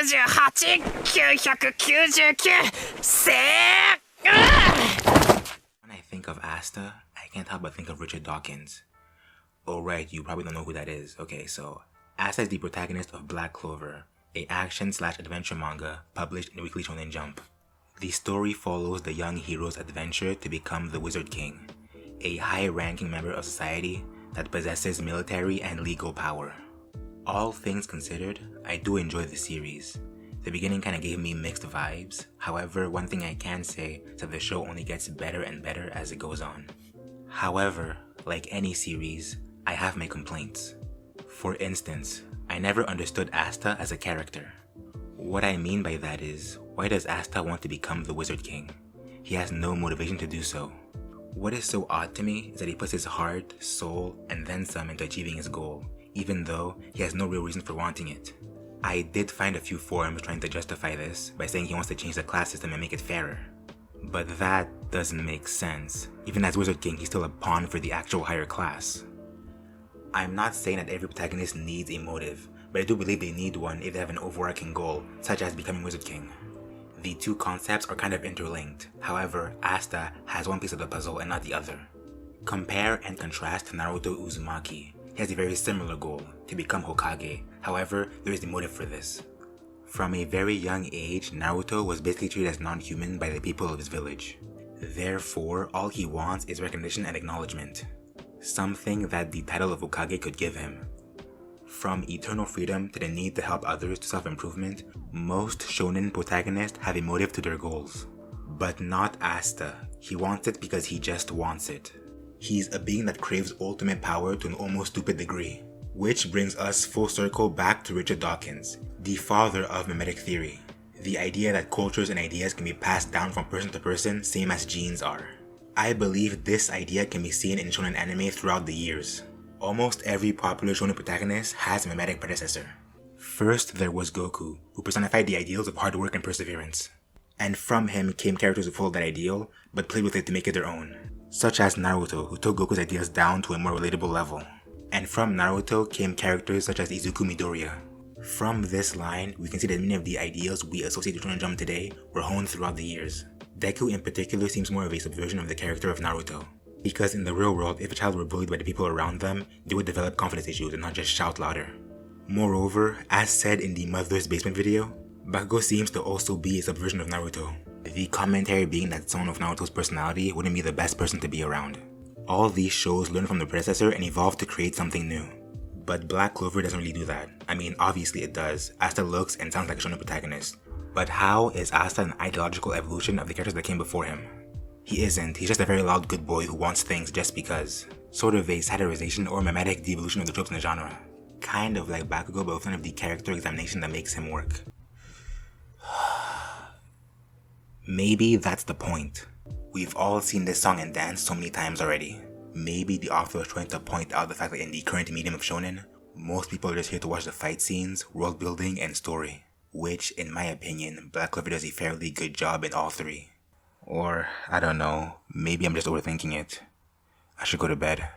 When I think of Asta, I can't help but think of Richard Dawkins. Oh right, you probably don't know who that is. Okay, so Asta is the protagonist of Black Clover, a action/adventure manga published in Weekly Shonen Jump. The story follows the young hero's adventure to become the Wizard King, a high-ranking member of society that possesses military and legal power. All things considered, I do enjoy the series. The beginning kinda gave me mixed vibes. However, one thing I can say is that the show only gets better and better as it goes on. However, like any series, I have my complaints. For instance, I never understood Asta as a character. What I mean by that is, why does Asta want to become the Wizard King? He has no motivation to do so. What is so odd to me is that he puts his heart, soul, and then some into achieving his goal, even though he has no real reason for wanting it. I did find a few forums trying to justify this by saying he wants to change the class system and make it fairer. But that doesn't make sense. Even as Wizard King, he's still a pawn for the actual higher class. I'm not saying that every protagonist needs a motive, but I do believe they need one if they have an overarching goal, such as becoming Wizard King. The two concepts are kind of interlinked. However, Asta has one piece of the puzzle and not the other. Compare and contrast to Naruto Uzumaki. He has a very similar goal, to become Hokage. However, there is a motive for this. From a very young age, Naruto was basically treated as non-human by the people of his village. Therefore, all he wants is recognition and acknowledgement. Something that the title of Hokage could give him. From eternal freedom to the need to help others to self-improvement, most shonen protagonists have a motive to their goals. But not Asta. He wants it because he just wants it. He's a being that craves ultimate power to an almost stupid degree. Which brings us full circle back to Richard Dawkins, the father of memetic theory. The idea that cultures and ideas can be passed down from person to person, same as genes are. I believe this idea can be seen in shonen anime throughout the years. Almost every popular shonen protagonist has a memetic predecessor. First, there was Goku, who personified the ideals of hard work and perseverance. And from him came characters who followed that ideal, but played with it to make it their own. Such as Naruto, who took Goku's ideas down to a more relatable level. And from Naruto came characters such as Izuku Midoriya. From this line, we can see that many of the ideals we associate with Shonen Jump today were honed throughout the years. Deku in particular seems more of a subversion of the character of Naruto. Because in the real world, if a child were bullied by the people around them, they would develop confidence issues and not just shout louder. Moreover, as said in the Mother's Basement video, Bakugo seems to also be a subversion of Naruto. The commentary being that someone of Naruto's personality wouldn't be the best person to be around. All these shows learn from the predecessor and evolve to create something new. But Black Clover doesn't really do that. I mean, obviously it does. Asta looks and sounds like a shonen protagonist. But how is Asta an ideological evolution of the characters that came before him? He isn't. He's just a very loud good boy who wants things just because. Sort of a satirization or memetic devolution of the tropes in the genre. Kind of like Bakugo, but with none of the character examination that makes him work. Maybe that's the point. We've all seen this song and dance so many times already. Maybe the author was trying to point out the fact that in the current medium of shonen, most people are just here to watch the fight scenes, world building, and story. Which, in my opinion, Black Clover does a fairly good job in all three. Or, I don't know, maybe I'm just overthinking it. I should go to bed.